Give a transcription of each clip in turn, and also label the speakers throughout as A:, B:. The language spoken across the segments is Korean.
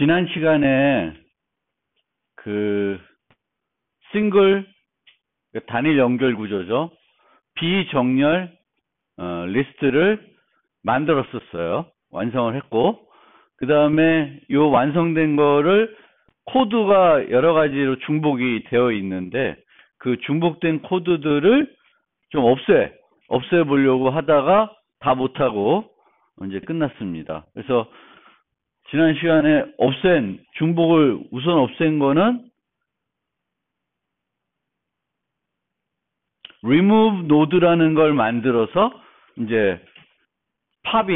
A: 지난 시간에 그 싱글 단일 연결 구조죠. 비정렬 리스트를 만들었었어요. 완성을 했고, 그 다음에 이 완성된 거를 코드가 여러 가지로 중복이 되어 있는데 그 중복된 코드들을 좀 없애보려고 하다가 다 못하고 이제 끝났습니다. 그래서 지난 시간에 중복을 우선 없앤 거는 remove node라는 걸 만들어서 이제 팝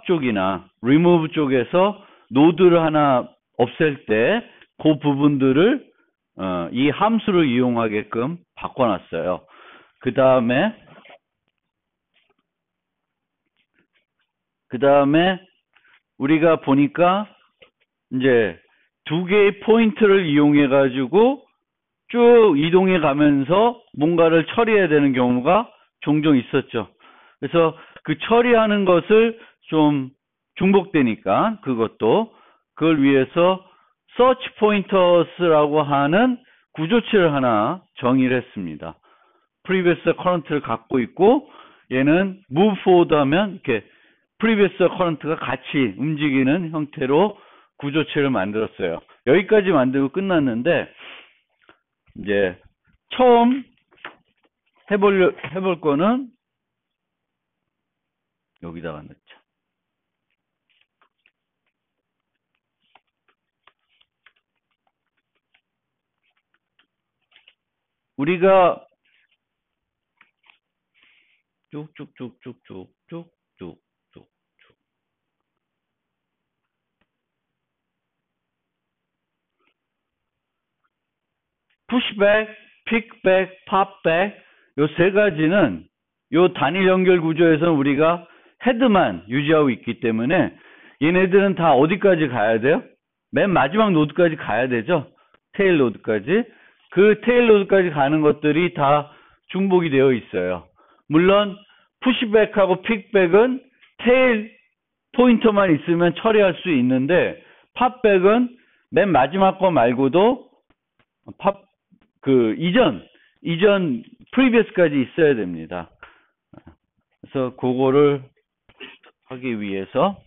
A: 쪽이나 remove 쪽에서 노드를 하나 없앨 때 그 부분들을 이 함수를 이용하게끔 바꿔놨어요. 그 다음에 우리가 보니까 이제 두 개의 포인트를 이용해 가지고 쭉 이동해 가면서 뭔가를 처리해야 되는 경우가 종종 있었죠. 그래서 그 처리하는 것을 좀 중복되니까 그걸 위해서 search pointers라고 하는 구조체를 하나 정의를 했습니다. previous current를 갖고 있고 얘는 move forward 하면 이렇게 previous current가 같이 움직이는 형태로 구조체를 만들었어요. 여기까지 만들고 끝났는데 이제 처음 해볼 거는 여기다가 넣자. 우리가 쭉쭉쭉쭉쭉쭉쭉 푸시백, 픽백, 팝백 요 세 가지는 요 단일 연결 구조에서는 우리가 헤드만 유지하고 있기 때문에 얘네들은 다 어디까지 가야 돼요? 맨 마지막 노드까지 가야 되죠. 테일 노드까지. 그 테일 노드까지 가는 것들이 다 중복이 되어 있어요. 물론 푸시백하고 픽백은 테일 포인터만 있으면 처리할 수 있는데 팝백은 맨 마지막 거 말고도 이전 previous까지 있어야 됩니다. 그래서 그거를 하기 위해서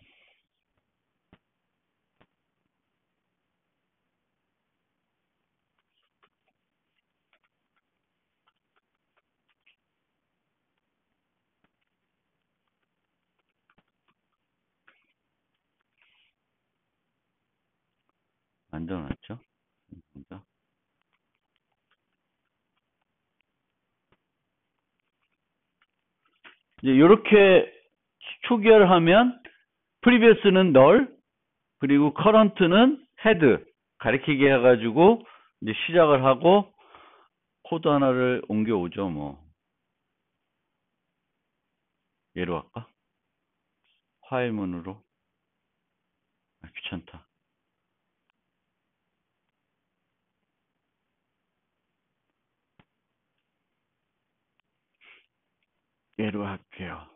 A: 만들어놨죠. 이제 이렇게 초기화하면 previous는 null 그리고 current는 head 가리키게 해가지고 이제 시작을 하고 코드 하나를 옮겨오죠. 뭐 얘로 할까? 파일문으로. 귀찮다. 얘로 할게요.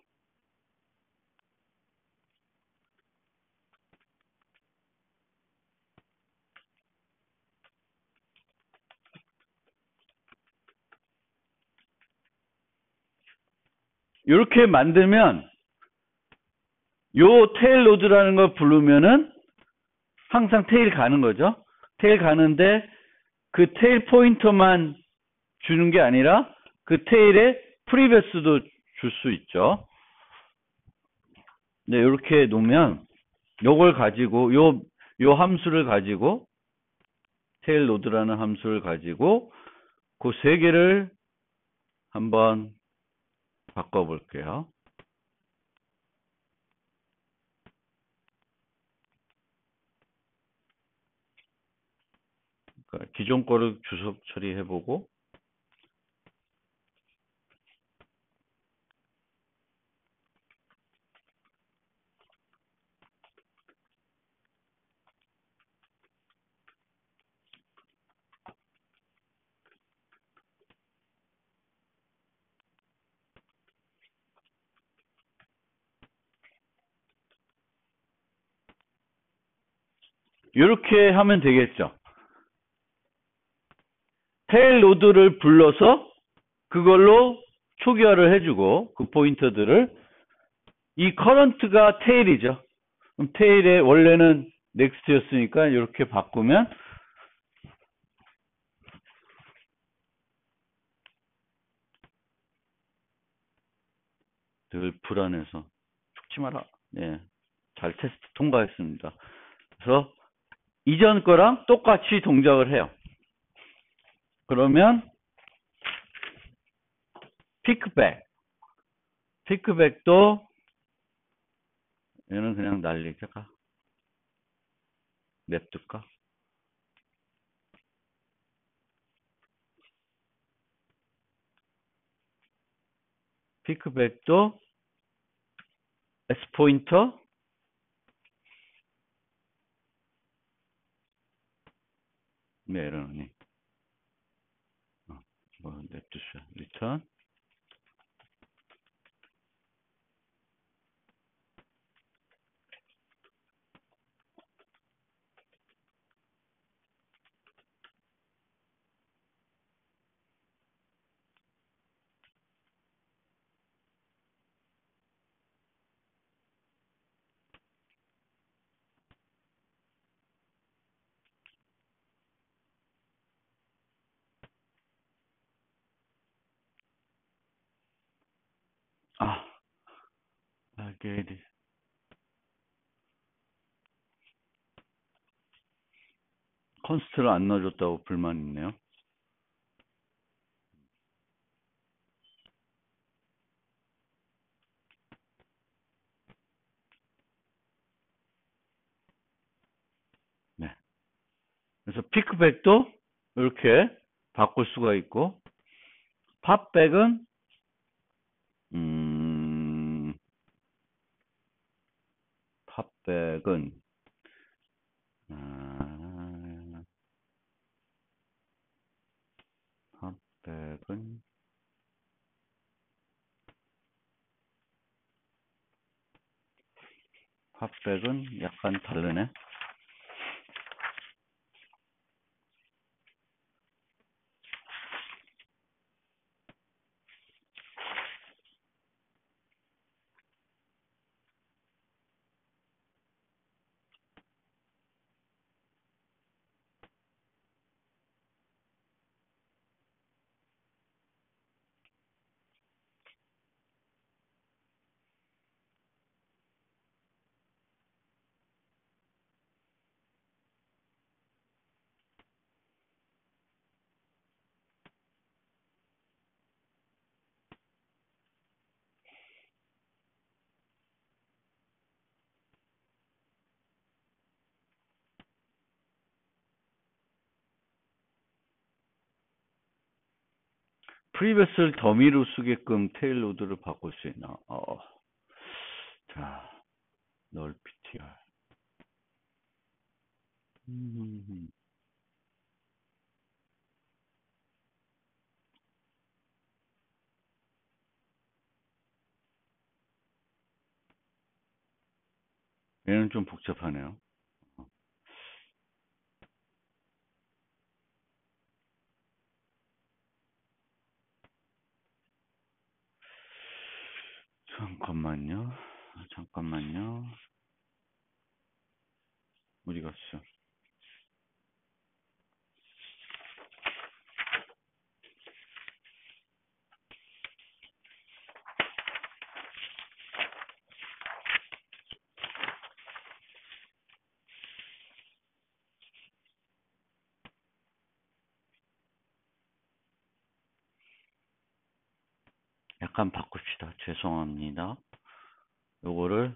A: 이렇게 만들면 요 테일 노드라는 걸 부르면은 항상 테일 가는 거죠. 테일 가는데 그 테일 포인터만 주는 게 아니라 그 테일에 프리베스도 줄 수 있죠. 네, 이렇게 놓으면 요걸 가지고 요 함수를 가지고 테일 노드라는 함수를 가지고 그 세 개를 한번 바꿔 볼게요. 그러니까 기존 거를 주석 처리해 보고 이렇게 하면 되겠죠. 테일 노드를 불러서 그걸로 초기화를 해주고 그 포인터들을 이 커런트가 테일이죠. 그럼 테일에 원래는 넥스트였으니까 이렇게 바꾸면 늘 불안해서 죽지 마라. 예, 잘 테스트 통과했습니다. 그래서 이전 거랑 똑같이 동작을 해요. 그러면 피크백도 얘는 그냥 날리까? 냅둘까? 피크백도 S 포인터 네, 이러니 뭐 냅두시오. 리턴 알게리 컨스트를 안 넣어줬다고 불만 있네요. 네. 그래서 피크백도 이렇게 바꿀 수가 있고 팝백은 팝백은 팝백은 팝백은 약간 다르네. 프리베스를 더미로 쓰게끔 테일 로드를 바꿀 수 있나? 자, 널 PTR. 얘는 좀 복잡하네요. 잠깐만요. 어디 갔어? 약간 바꿉시다. 죄송합니다. 요거를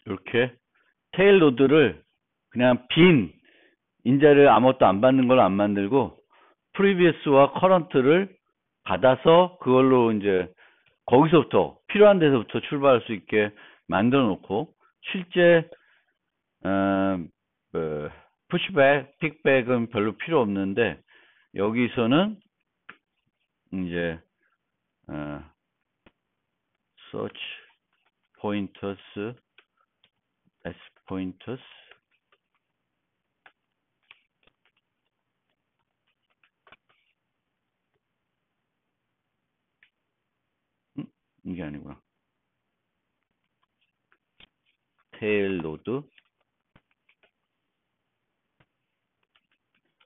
A: 이렇게 테일 노드를 그냥 빈 인자를 아무것도 안 받는 걸 안 만들고 프리비어스와 커런트를 받아서 그걸로 이제 거기서부터 필요한 데서부터 출발할 수 있게 만들어 놓고 실제 푸시백, 픽백은 별로 필요 없는데 여기서는 이제 search pointers, s pointers 이게 아니구나. 테일 노드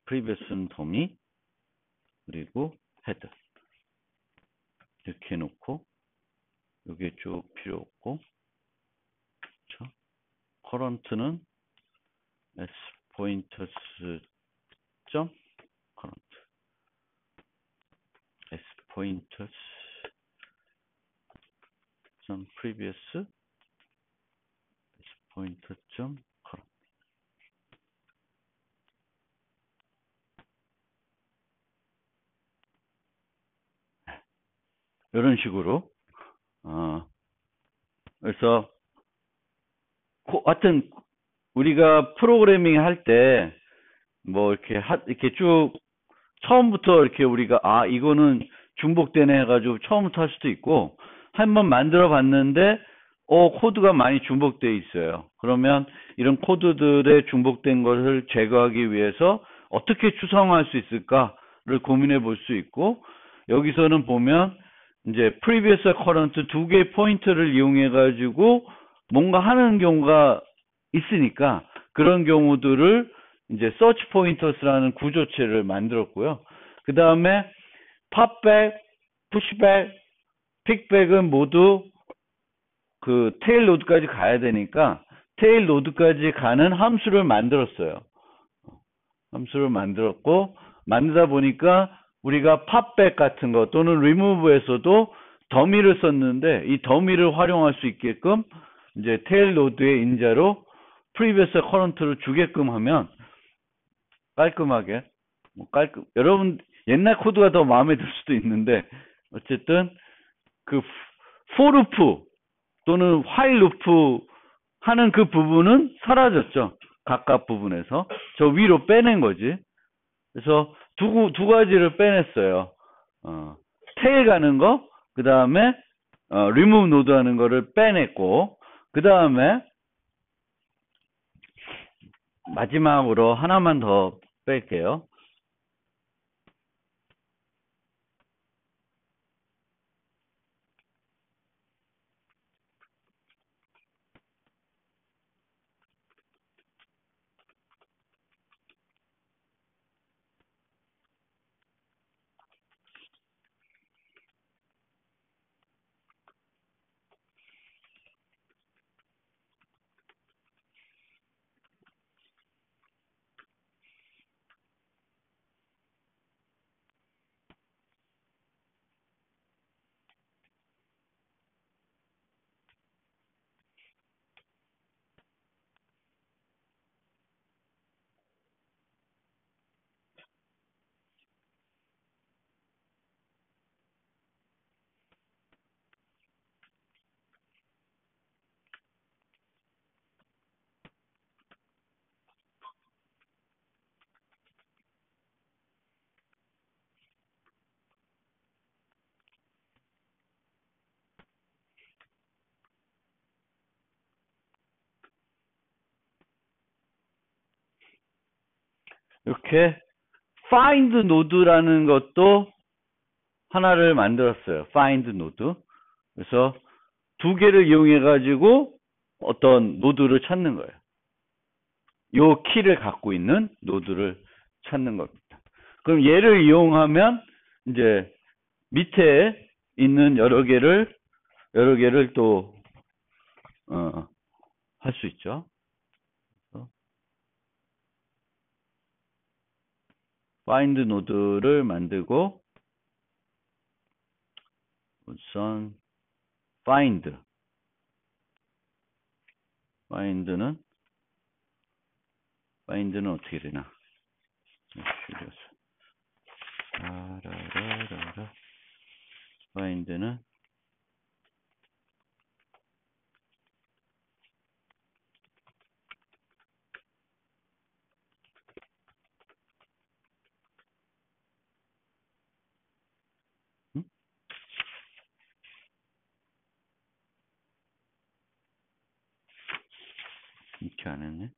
A: previous는 더미 그리고 헤드 이렇게 해놓고 여기에 쭉 필요 없고 그렇죠? 커런트는 s pointers 점 current s pointers 점 previous s pointer 점 current 이런 식으로 그래서 하여튼 우리가 프로그래밍 할 때 뭐 이렇게 쭉 처음부터 이렇게 우리가 이거는 중복되네 해가지고 처음부터 할 수도 있고 한번 만들어 봤는데 코드가 많이 중복돼 있어요. 그러면 이런 코드들의 중복된 것을 제거하기 위해서 어떻게 추상화할 수 있을까를 고민해 볼 수 있고 여기서는 보면 이제 previous, current 두 개의 포인트를 이용해 가지고 뭔가 하는 경우가 있으니까 그런 경우들을 이제 search pointers라는 구조체를 만들었고요. 그 다음에 popback, pushback, pickback은 모두 그 테일 노드까지 가야 되니까 테일 노드까지 가는 함수를 만들었어요. 함수를 만들었고 만들다 보니까 우리가 팝백 같은 거 또는 리무브에서도 더미를 썼는데 이 더미를 활용할 수 있게끔 이제 테일 노드의 인자로 프리비어스 커런트를 주게끔 하면 깔끔하게 여러분 옛날 코드가 더 마음에 들 수도 있는데 어쨌든 그 for 루프 또는 while 루프 하는 그 부분은 사라졌죠. 각각 부분에서 저 위로 빼낸 거지. 그래서 두 가지를 빼냈어요. 테일 가는 거, 그 다음에 remove 노드 하는 거를 빼냈고, 그 다음에 마지막으로 하나만 더 뺄게요. 이렇게 find 노드라는 것도 하나를 만들었어요. find 노드. 그래서 두 개를 이용해 가지고 어떤 노드를 찾는 거예요. 요 키를 갖고 있는 노드를 찾는 겁니다. 그럼 얘를 이용하면 이제 밑에 있는 여러 개를 또 할 수 있죠. find 노드를 만들고 우선 find find는 어떻게 되나? find는 이렇게 안 했네.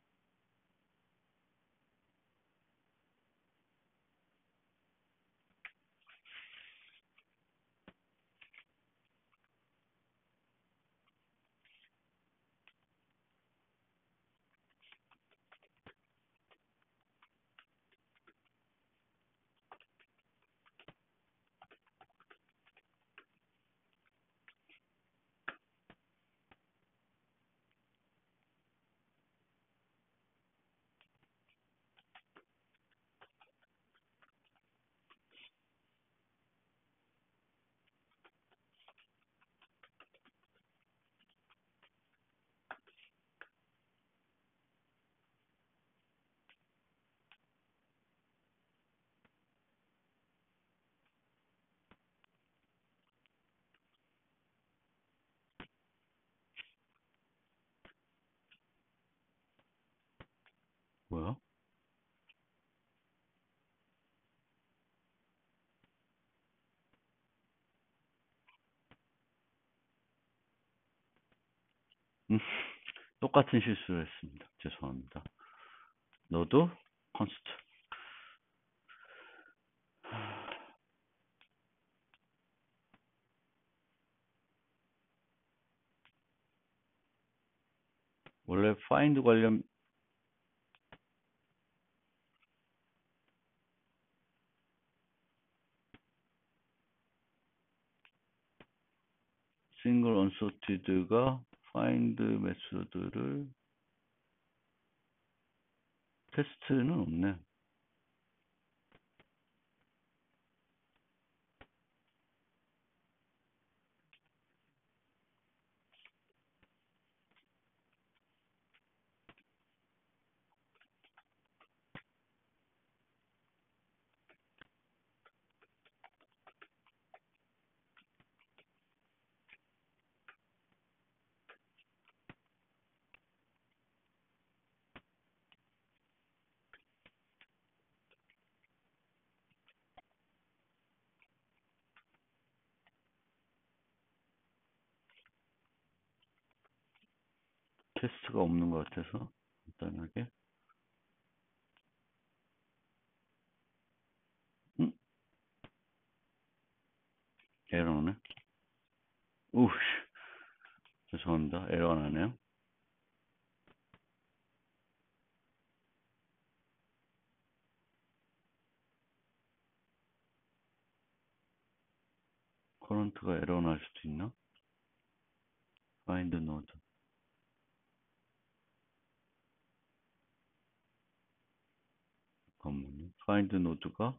A: 뭐야? 똑같은 실수를 했습니다. 죄송합니다. 너도 const. 원래 find 관련 single unsorted가 find 메소드를 테스트는 없네. 테스트가 없는 것 같아서 간단하게. 에러네. 우씨. 죄송합니다. 에러가 나네요. 커런트가 에러 날 수도 있나? find node. 잠깐만요. find node가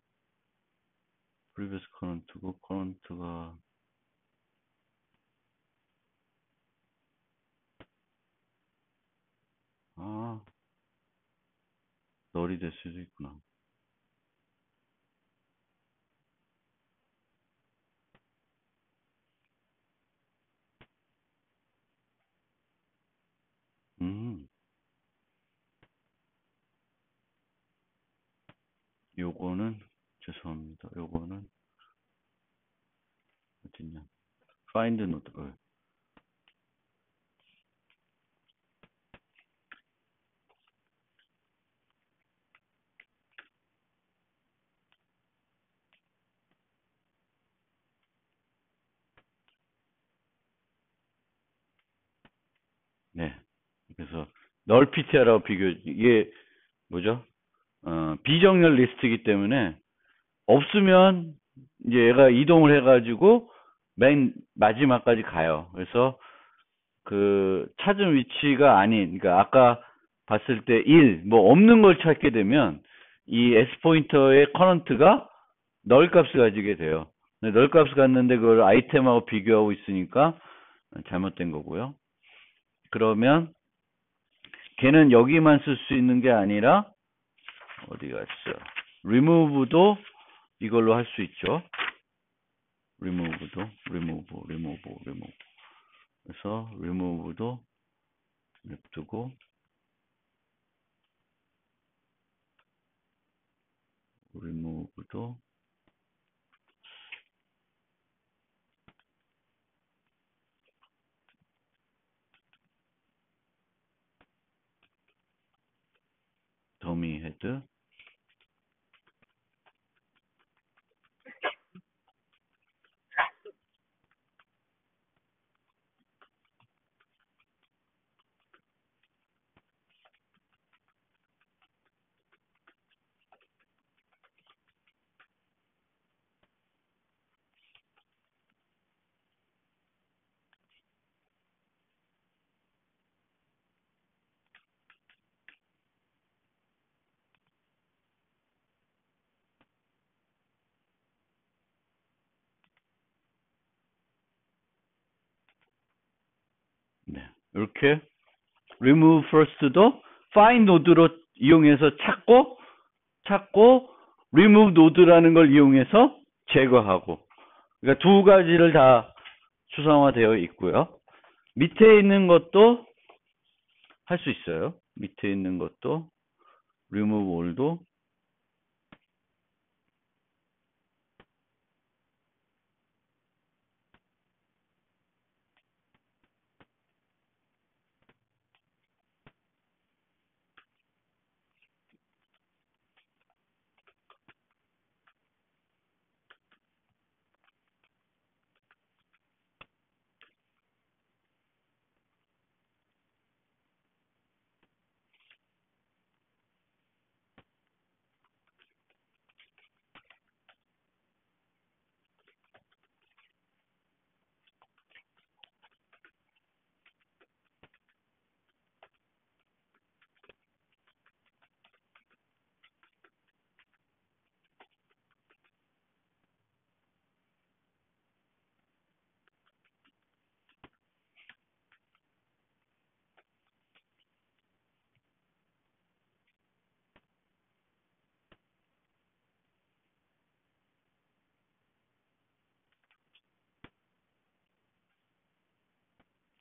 A: previous current고 current가 널이 될 수도 있구나. 요거는 죄송합니다. 요거는 어딨냐? find node. 네. 그래서 널 PTR하고 비교, 이게 뭐죠? 비정렬 리스트이기 때문에 없으면 이제 얘가 이동을 해가지고 맨 마지막까지 가요. 그래서 그 찾은 위치가 아닌, 그러니까 아까 봤을 때 1, 뭐 없는 걸 찾게 되면 이 S 포인터의 커런트가 널 값을 가지게 돼요. 널 값을 갖는데 그걸 아이템하고 비교하고 있으니까 잘못된 거고요. 그러면 걔는 여기만 쓸 수 있는 게 아니라 어디 갔어? remove도 이걸로 할 수 있죠. remove도 remove. 그래서 remove도 냅두고 remove도 더미 헤드 네. 이렇게 remove first도 find node로 이용해서 찾고 remove node라는 걸 이용해서 제거하고 그러니까 두 가지를 다 추상화되어 있고요. 밑에 있는 것도 할 수 있어요. 밑에 있는 것도 remove all도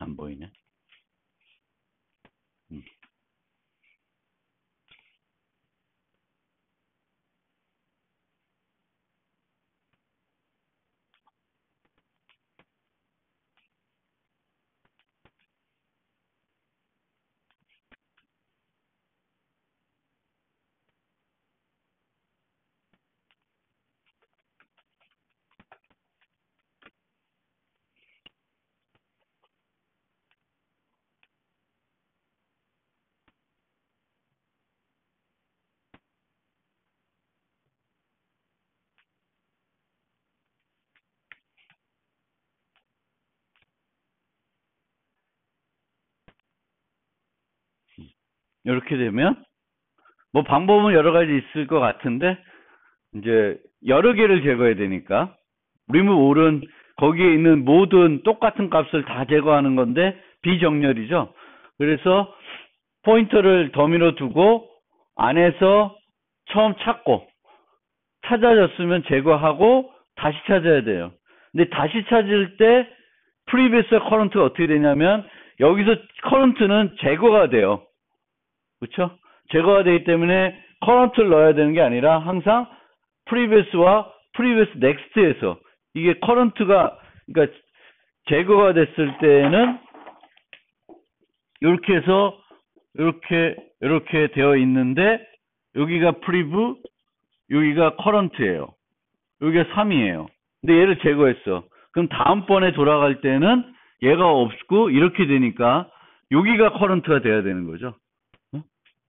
A: 안 보이네. 이렇게 되면 뭐 방법은 여러 가지 있을 것 같은데 이제 여러 개를 제거해야 되니까 remove all은 거기에 있는 모든 똑같은 값을 다 제거하는 건데 비정렬이죠. 그래서 포인터를 더미로 두고 안에서 처음 찾아졌으면 제거하고 다시 찾아야 돼요. 근데 다시 찾을 때 previous와 current가 어떻게 되냐면 여기서 current는 제거가 돼요. 그렇죠? 제거가 되기 때문에 current를 넣어야 되는 게 아니라 항상 previous와 previous next에서 이게 current가 그러니까 제거가 됐을 때는 이렇게 해서 이렇게 되어 있는데 여기가 prev 여기가 current예요. 여기가 3이에요. 근데 얘를 제거했어. 그럼 다음번에 돌아갈 때는 얘가 없고 이렇게 되니까 여기가 current가 돼야 되는 거죠.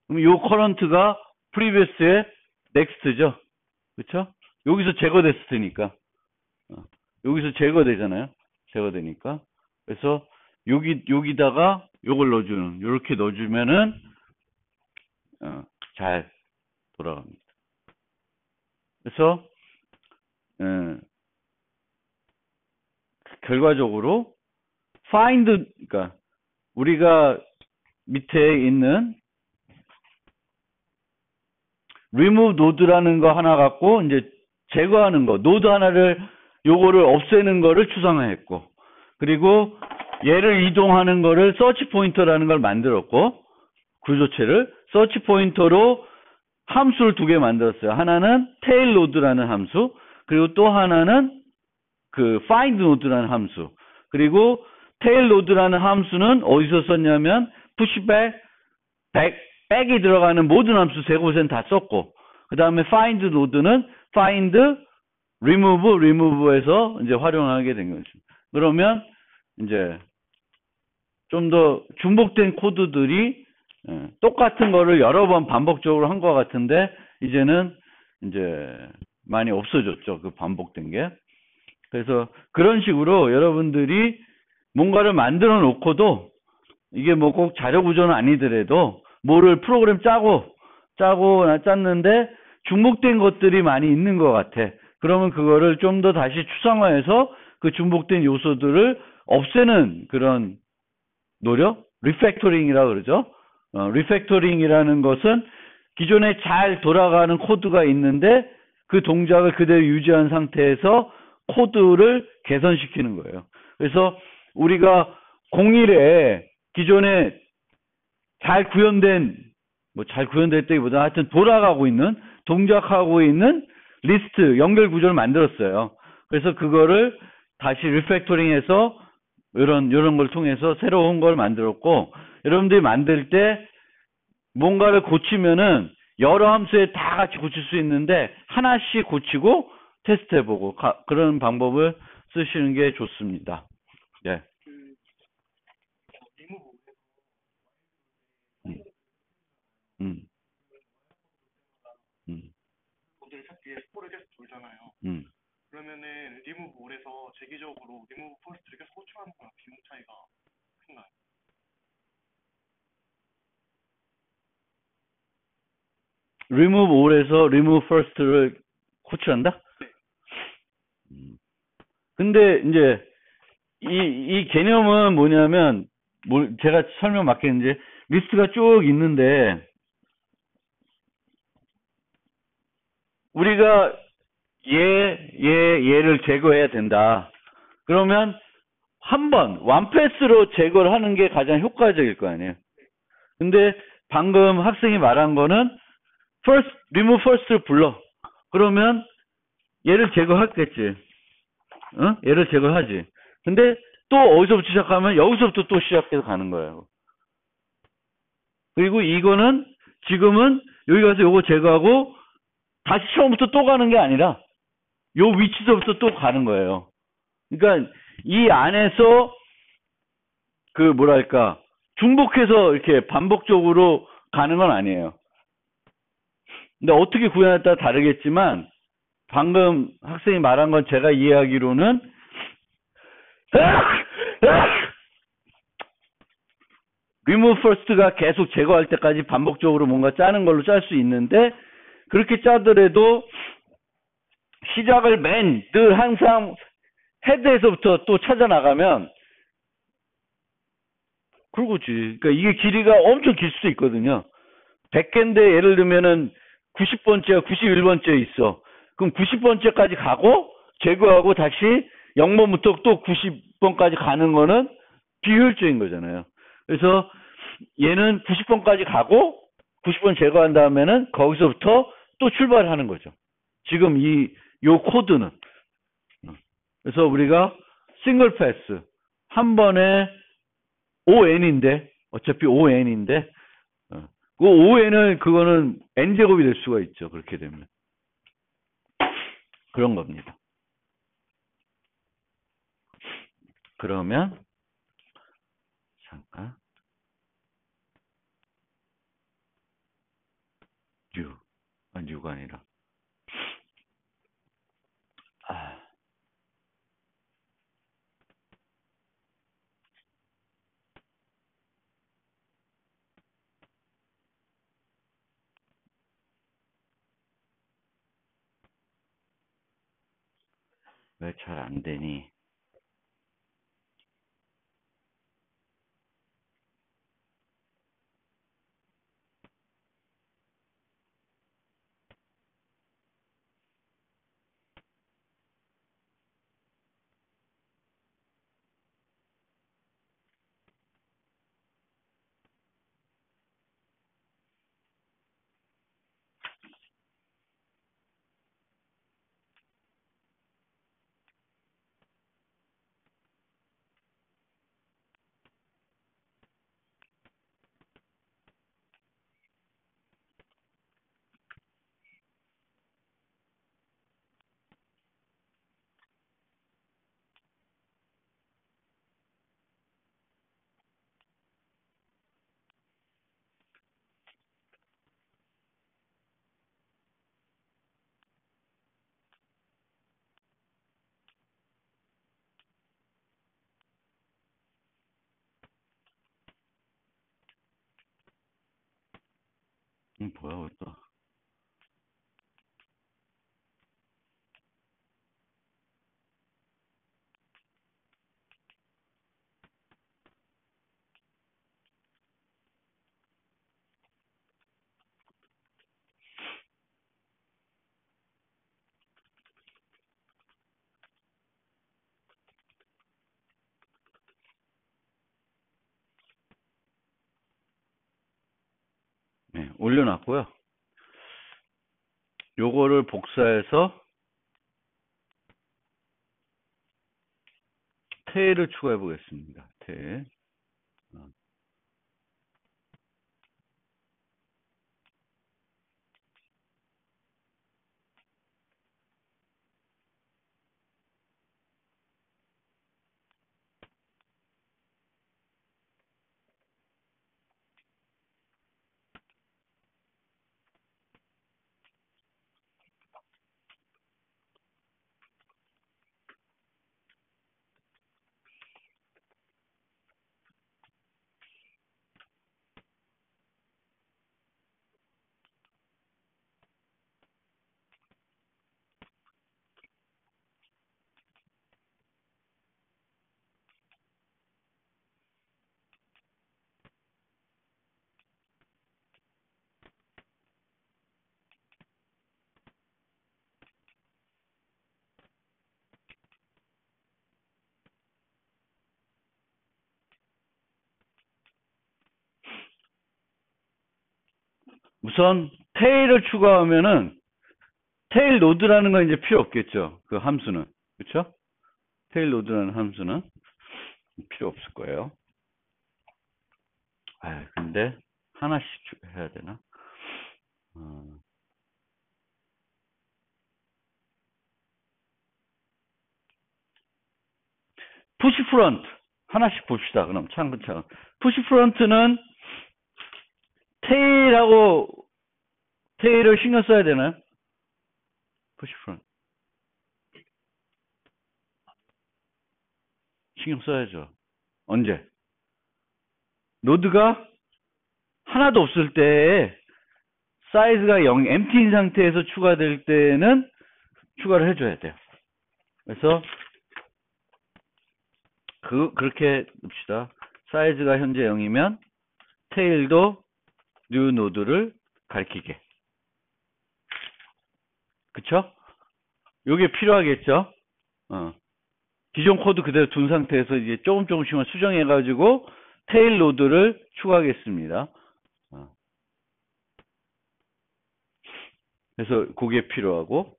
A: 그럼 요 current가 previous의 next죠. 그쵸? 여기서 제거됐을 테니까. 여기서 제거되잖아요. 제거되니까. 그래서 여기다가 요걸 넣어주는, 요렇게 넣어주면은, 잘 돌아갑니다. 그래서, 결과적으로, find, 그러니까, 우리가 밑에 있는 remove node라는 거 하나 갖고 이제 제거하는 거, 노드 하나를 요거를 없애는 거를 추상화했고, 그리고 얘를 이동하는 거를 서치 포인터라는 걸 만들었고, 구조체를 서치 포인터로 함수를 두 개 만들었어요. 하나는 tail node라는 함수, 그리고 또 하나는 그 find node라는 함수. 그리고 tail node라는 함수는 어디서 썼냐면 pushback, 백이 들어가는 모든 함수 세 곳엔 다 썼고, 그 다음에 find node는 find, remove에서 이제 활용하게 된 거죠. 그러면 이제 좀 더 중복된 코드들이 똑같은 거를 여러 번 반복적으로 한 것 같은데 이제는 이제 많이 없어졌죠. 그 반복된 게. 그래서 그런 식으로 여러분들이 뭔가를 만들어 놓고도 이게 뭐 꼭 자료 구조는 아니더라도 뭐를 프로그램 짰는데 중복된 것들이 많이 있는 것 같아. 그러면 그거를 좀 더 다시 추상화해서 그 중복된 요소들을 없애는 그런 노력? 리팩토링이라고 그러죠. 리팩토링이라는 것은 기존에 잘 돌아가는 코드가 있는데 그 동작을 그대로 유지한 상태에서 코드를 개선시키는 거예요. 그래서 우리가 공일에 기존에 잘 구현된, 뭐 잘 구현됐다기보다 하여튼 돌아가고 있는, 동작하고 있는 리스트, 연결 구조를 만들었어요. 그래서 그거를 다시 리팩토링해서 이런 걸 통해서 새로운 걸 만들었고, 여러분들이 만들 때 뭔가를 고치면은 여러 함수에 다 같이 고칠 수 있는데 하나씩 고치고 테스트해보고 그런 방법을 쓰시는 게 좋습니다. 예. 음, 음,
B: 모델 찾기에 스포를 계속 돌잖아요. 그러면은 리무브 올에서 제기적으로 리무브 퍼스트를 계속 호출하는 거랑 비용 차이가 큰가요?
A: remove all에서 remove first를 호출한다? 근데 이제 이 개념은 뭐냐면 제가 설명 맞겠는지 리스트가 쭉 있는데 우리가 얘를 제거해야 된다. 그러면 한 번 원패스로 제거를 하는 게 가장 효과적일 거 아니에요. 근데 방금 학생이 말한 거는 remove first를 불러. 그러면 얘를 제거하겠지. 얘를 제거하지. 근데 또 어디서부터 시작하면 여기서부터 또 시작해서 가는 거예요. 그리고 이거는 지금은 여기 가서 요거 제거하고 다시 처음부터 또 가는 게 아니라 요 위치서부터 또 가는 거예요. 그러니까 이 안에서 그 뭐랄까 중복해서 이렇게 반복적으로 가는 건 아니에요. 근데 어떻게 구현에 따라 다르겠지만 방금 학생이 말한 건 제가 이해하기로는 remove first가 계속 제거할 때까지 반복적으로 뭔가 짜는 걸로 짤 수 있는데 그렇게 짜더라도 시작을 늘 항상 헤드에서부터 또 찾아 나가면 그러지. 그러니까 이게 길이가 엄청 길 수도 있거든요. 100개인데 예를 들면은 90번째가 91번째에 있어. 그럼 90번째까지 가고 제거하고 다시 0번부터 또 90번까지 가는 거는 비효율적인 거잖아요. 그래서 얘는 90번까지 가고 90번 제거한 다음에는 거기서부터 또 출발하는 거죠. 지금 요 코드는. 그래서 우리가 싱글 패스 한 번에 ON인데 어차피 ON인데 그 ON은 그거는 N제곱이 될 수가 있죠. 그렇게 되면. 그런 겁니다. 그러면 잠깐 뉴가 아니라 왜 잘 안 되니? 뭐야, 또. 네, 올려놨고요. 요거를 복사해서 테일을 추가해 보겠습니다. 테일. 우선 테일을 추가하면은 테일 노드라는 건 이제 필요 없겠죠. 그 함수는. 그렇죠? 테일 노드라는 함수는 필요 없을 거예요. 근데 하나씩 해야 되나? 푸시 프런트 하나씩 봅시다. 그럼 차근차근. 푸시 프런트는 테일을 신경 써야 되나요? 푸시 프런트 신경 써야죠. 언제? 노드가 하나도 없을 때 사이즈가 0, 엠티인 상태에서 추가될 때는 추가를 해줘야 돼요. 그래서 그렇게 봅시다. 사이즈가 현재 0이면 테일도 뉴 노드를 가리키게. 그쵸? 요게 필요하겠죠? 기존 코드 그대로 둔 상태에서 이제 조금씩만 수정해가지고 테일 노드를 추가하겠습니다. 그래서 그게 필요하고,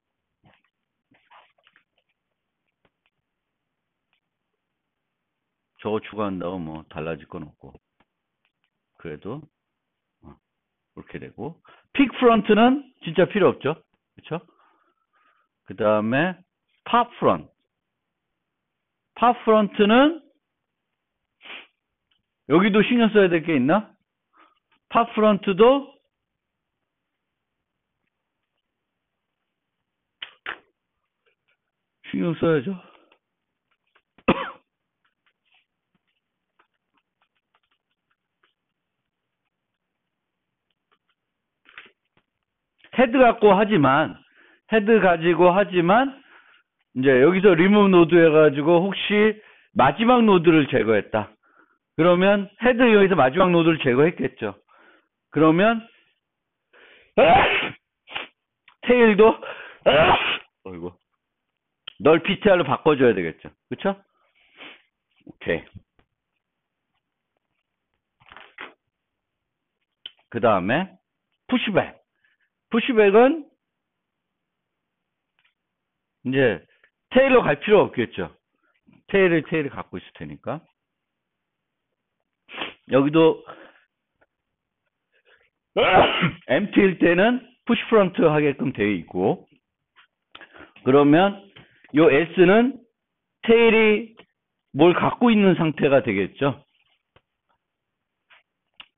A: 저거 추가한다고 뭐 달라질 건 없고, 그래도 그렇게 되고, 픽 프런트는 진짜 필요 없죠. 그쵸? 그 다음에 팝 프런트. 팝 프런트는 여기도 신경 써야 될 게 있나? 팝 프런트도 신경 써야죠. 헤드 가지고 하지만 이제 여기서 리무브 노드 해가지고 혹시 마지막 노드를 제거했다. 그러면 헤드 여기서 마지막 노드를 제거했겠죠. 그러면 테일도 어이구 널 PTR로 바꿔줘야 되겠죠. 그쵸? 오케이. 그 다음에 푸시백. 푸시백은 이제 테일로 갈 필요 없겠죠. 테일을 갖고 있을 테니까. 여기도 empty일 때는 푸시 프런트 하게끔 되어 있고, 그러면 요 S는 테일이 뭘 갖고 있는 상태가 되겠죠.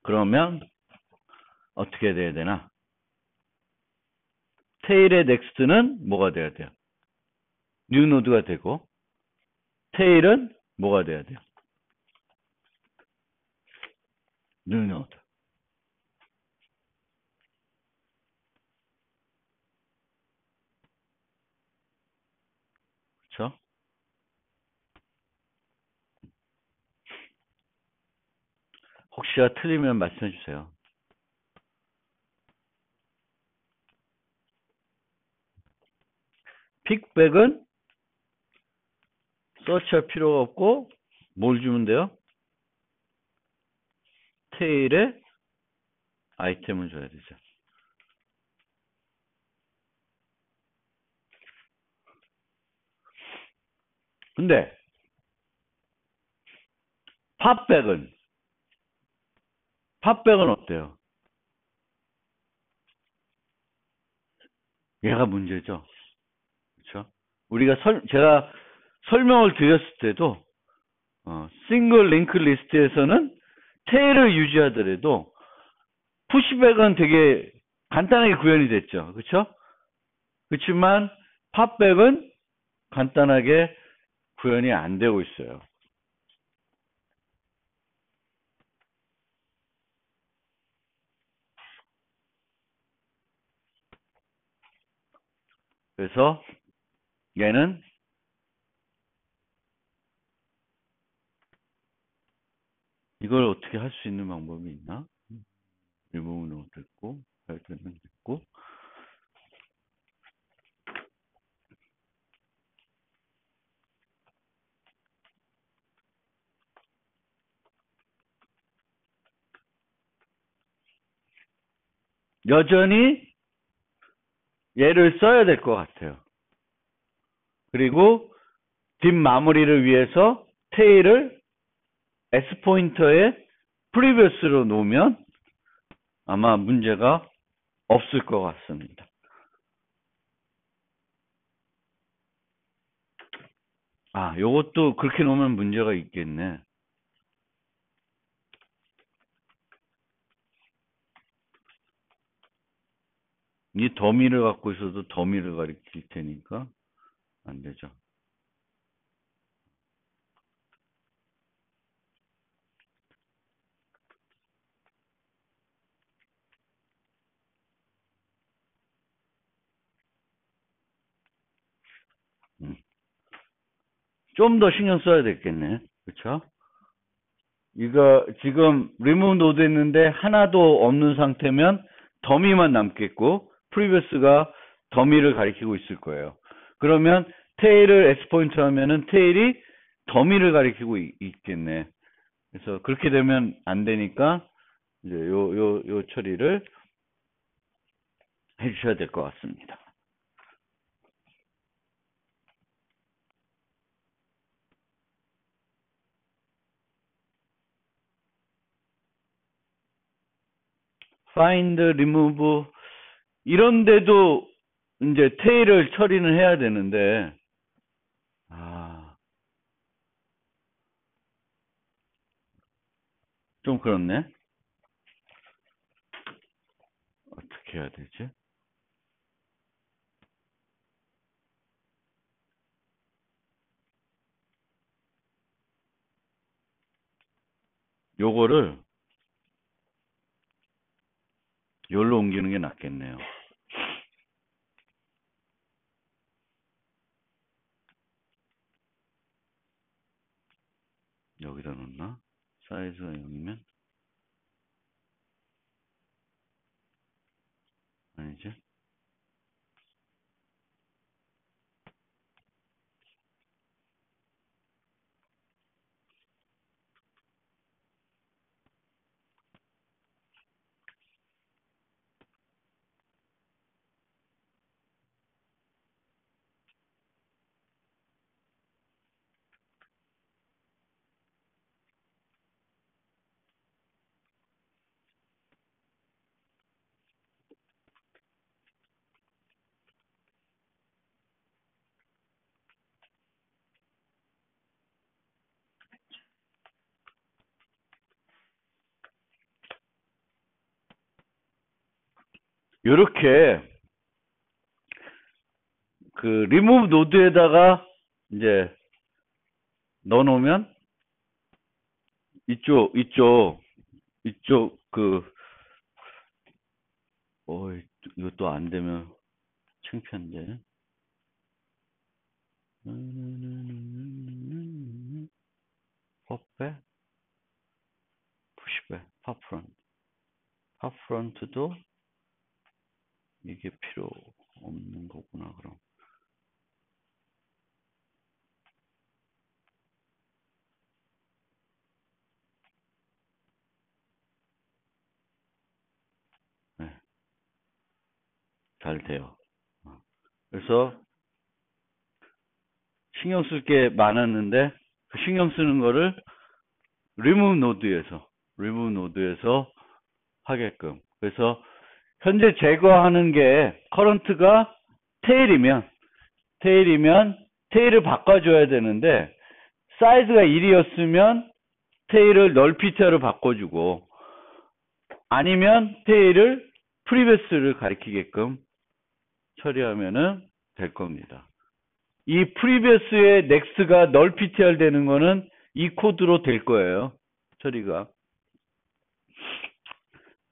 A: 그러면 어떻게 돼야 되나? 테일의 넥스트는 뭐가 돼야 돼요? 뉴 노드가 되고, 테일은 뭐가 돼야 돼요? 뉴 노드. 제가 틀리면 말씀해 주세요. 픽백은 서치할 필요가 없고 뭘 주면 돼요? 테일에 아이템을 줘야 되죠. 근데 팝백은 어때요? 얘가 문제죠. 그렇죠? 우리가 제가 설명을 드렸을 때도 싱글 링크 리스트에서는 테일을 유지하더라도 푸시백은 되게 간단하게 구현이 됐죠. 그렇죠? 그렇지만 팝백은 간단하게 구현이 안 되고 있어요. 그래서 얘는 이걸 어떻게 할 수 있는 방법이 있나? 리무브는 됐고, 발전은 됐고, 여전히 얘를 써야 될 것 같아요. 그리고 뒷 마무리를 위해서 테일을 S 포인터에 프리비어스로 놓으면 아마 문제가 없을 것 같습니다. 요것도 그렇게 놓으면 문제가 있겠네. 이 더미를 갖고 있어도 더미를 가리킬 테니까 안 되죠. 좀 더 신경 써야 되겠네. 그렇죠? 이거 지금 리무브 노드 했는데 하나도 없는 상태면 더미만 남겠고 프리비어스가 더미를 가리키고 있을 거예요. 그러면 테일을 S 포인트 하면은 테일이 더미를 가리키고 있겠네. 그래서 그렇게 되면 안 되니까 이제 요 처리를 해주셔야 될 것 같습니다. find, remove 이런데도 이제 테일을 처리는 해야 되는데 좀 그렇네. 어떻게 해야 되지? 요거를 여기로 옮기는 게 낫겠네요. 여기다 놓나? 사이즈가 0이면 아니지? 요렇게 그 리무브 노드에다가 이제 넣어놓으면 이쪽 이것도 안 되면 창피한데. 퍼페 푸시백 팝프런트도 이게 필요 없는 거구나, 그럼. 네. 잘 돼요. 그래서 신경 쓸 게 많았는데 그 신경 쓰는 거를 remove 노드에서 하게끔. 그래서 현재 제거하는 게 커런트가 테일이면 테일을 바꿔줘야 되는데 사이즈가 1이었으면 테일을 널피티어로 바꿔주고 아니면 테일을 프리비어스를 가리키게끔 처리하면은 될 겁니다. 이 프리비어스의 넥스트가 널피티얼 되는 거는 이 코드로 될 거예요. 처리가.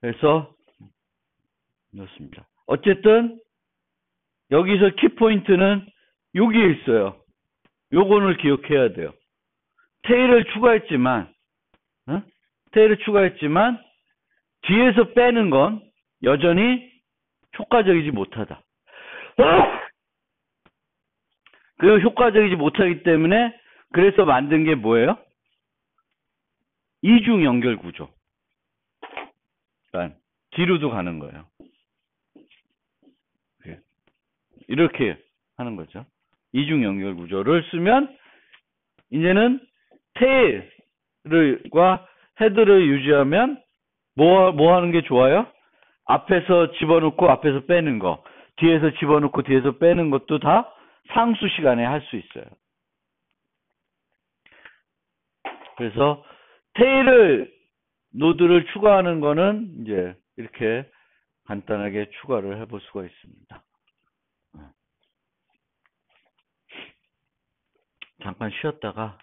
A: 그래서 이렇습니다. 어쨌든 여기서 키포인트는 여기에 있어요. 요거를 기억해야 돼요. 테일을 추가했지만 뒤에서 빼는 건 여전히 효과적이지 못하다. 그 효과적이지 못하기 때문에 그래서 만든 게 뭐예요? 이중 연결 구조. 그러니까 뒤로도 가는 거예요. 이렇게 하는 거죠. 이중 연결 구조를 쓰면 이제는 테일과 헤드를 유지하면 뭐 하는 게 좋아요? 앞에서 집어넣고 앞에서 빼는 거, 뒤에서 집어넣고 뒤에서 빼는 것도 다 상수 시간에 할 수 있어요. 그래서 노드를 추가하는 거는 이제 이렇게 간단하게 추가를 해볼 수가 있습니다. 잠깐 쉬었다가